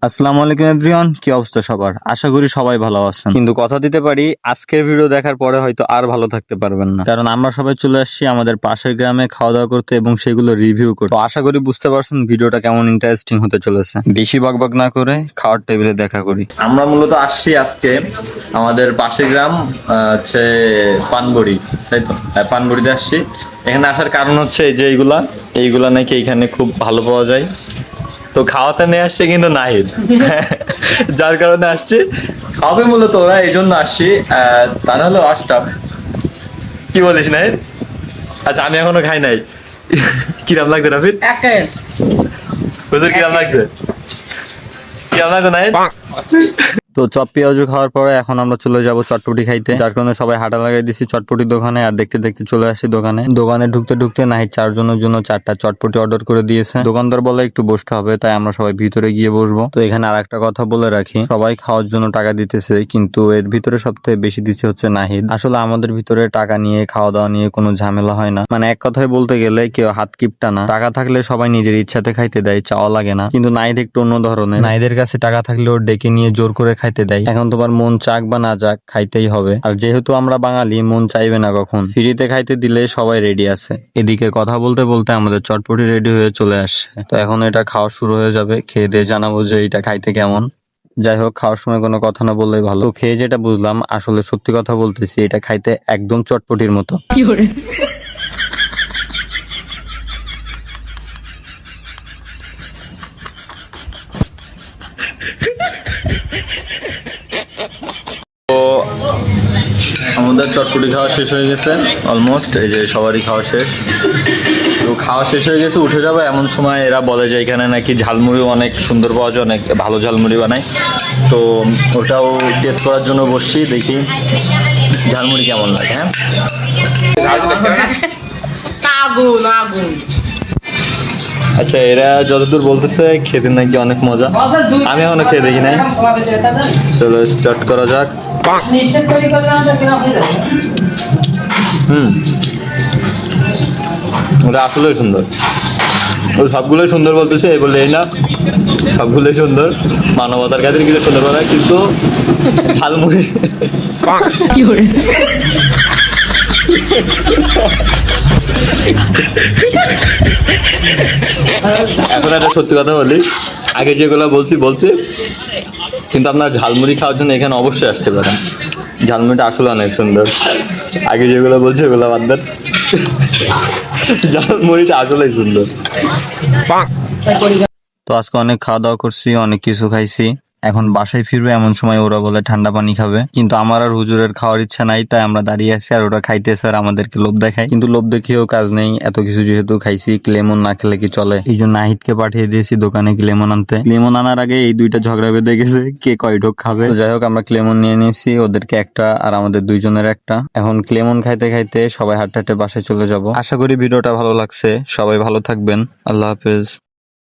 আসসালামু আলাইকুম এভরিওয়ান, কি অবস্থা সবার? আশা করি সবাই ভালো আছেন। কিন্তু কথা দিতে পারি, আজকের ভিডিও দেখার পরে হয়তো আর ভালো থাকতে পারবেন না, কারণ আমরা সবাই চলে আসছি আমাদের পাশের গ্রামে খাওয়া দাওয়া করতে এবং সেগুলো রিভিউ করতে। তো আশা করি বুঝতে পারছেন ভিডিওটা কেমন ইন্টারেস্টিং হতে চলেছে। বেশি বকবক না করে খাওয়ার টেবিলে দেখা করি। আমরা মূলত আসছি আজকে আমাদের পাশের গ্রাম হচ্ছে পানবড়ি, তাই তো? পানবড়িতে আসছি। এখানে আসার কারণ হচ্ছে এই যে এইগুলা নাকি এখানে খুব ভালো পাওয়া যায়। তো খাওয়াতে নিয়ে আসছে কিন্তু নাহিদ, যার কারণে আসছি। খাবে মূলত ওরা, এই জন্য আসছি। তা নাহলে আসতাম। কি বলিস নাহিদ? আচ্ছা, আমি এখনো খাই নাই। কিরাম লাগছে রাফিদ? হুজুর কিরাম লাগছে? কিরাম লাগছে নাহিদ? তো চপ পেঁয়াজু খাওয়ার পরে এখন আমরা চলে যাব চটপটি খাইতে, যার কারণে সবাই হাঁটা লাগাই দিছি চটপটির দোকানে। আর দেখতে দেখতে চলে আসি দোকানে ঢুকতে ঢুকতে নাহিদ 4 জনের জন্য 4টা চটপটি অর্ডার করে দিয়েছে। দোকানদার বলে একটু বসতে হবে, তাই আমরা সবাই ভিতরে গিয়ে বসবো। তো এখানে আর একটা কথা বলে রাখি, সবাই খাওয়ার জন্য টাকা দিতেছে, কিন্তু এর ভিতরে সবথেকে বেশি দিচ্ছে হচ্ছে নাহিদ। আসলে আমাদের ভিতরে টাকা নিয়ে খাওয়া দাওয়া নিয়ে কোনো ঝামেলা হয় না, মানে এক কথায় বলতে গেলে কেউ হাত কিপটা না। টাকা থাকলে সবাই নিজের ইচ্ছাতে খাইতে দেয়, চাওয়া লাগে না। কিন্তু নাহিদ একটু অন্য ধরনের। নাহিদের কাছে টাকা থাকলেও ডেকে নিয়ে জোর করে খাইতে দেয়। এখন তোমার মন চাক বা না চাক, খাইতেই হবে। আর যেহেতু আমরা বাঙালি, মন চাইবে না কখন। ফ্রিতে খাইতে দিলে সবাই রেডি আছে। এদিকে কথা বলতে বলতে আমাদের চটপটি রেডি হয়ে চলে আসছে। তো এখন এটা খাওয়া শুরু হয়ে যাবে। খেয়ে দিয়ে জানাবো যে এটা খাইতে কেমন। যাই হোক, খাওয়ার সময় কোনো কথা না বললেই ভালো। তো খেয়ে যেটা বুঝলাম, আসলে সত্যি কথা বলতেছি, এটা খাইতে একদম চটপটির মতো। আমাদের চটপটি খাওয়া শেষ হয়ে গেছে অলমোস্ট। এই যে সবারই খাওয়া শেষ। তো খাওয়া শেষ হয়ে গেছে, উঠে যাবে এমন সময় এরা বলে যে এখানে নাকি ঝালমুড়ি অনেক সুন্দর পাওয়া যায়, অনেক ভালো ঝালমুড়ি বানায়। তো ওটাও টেস্ট করার জন্য বসছি, দেখি ঝালমুড়ি কেমন লাগে। হ্যাঁ, আগুন আগুন। আচ্ছা, এরা যতদূর বলতেছে খেতে নাকি অনেক মজা। আমি এখনো খেয়ে দেখি নাই। চলো স্টার্ট করা যাক। ওটা আসলেই সুন্দর। ও সবগুলোই সুন্দর বলতেছে, এই বলে এই না, সবগুলোই সুন্দর। মানবতার কাছে কিছু সুন্দর বানায়, কিন্তু ঝালমুড়ি এখন একটা সত্যি কথা বলি, আগে যেগুলো বলছি, কিন্তু আপনার ঝালমুড়ি খাওয়ার জন্য এখানে অবশ্যই আসতে পারেন। ঝালমুড়িটা আসলে অনেক সুন্দর। আগে যেগুলো বলছি ওগুলো বাদ দেন, ঝালমুড়িটা আসলেই সুন্দর। তো আজকে অনেক খাওয়া দাওয়া করছি, অনেক কিছু খাইছি। এখন বাসায় ফিরবে এমন সময় ওরা বলে ঠান্ডা পানি খাবে, কিন্তু আমার আর হুজুরের খাওয়ার ইচ্ছা নাই, তাই আমরা দাঁড়িয়ে আছি। আর ওরা খাইতেছে আর আমাদেরকে লোভ দেখায়, কিন্তু লোভ দেখিয়েও কাজ নেই। এত কিছু যেহেতু খাইছি, লেমন না খেলে কি চলে? এই জন্য নাহিদকে পাঠিয়ে দিয়েছি দোকানে লেমন আনতে। লেমন আনার আগে এই দুইটা ঝগড়া বেঁধে গেছে কে কয় ঢোক খাবে। তো যাই হোক, আমরা লেমন নিয়ে নিয়েছি, ওদেরকে একটা আর আমাদের দুইজনের একটা। এখন লেমন খাইতে খাইতে সবাই হাঁটতে হাঁটতে বাসায় চলে যাব। আশা করি ভিডিওটা ভালো লাগছে। সবাই ভালো থাকবেন। আল্লাহ হাফেজ।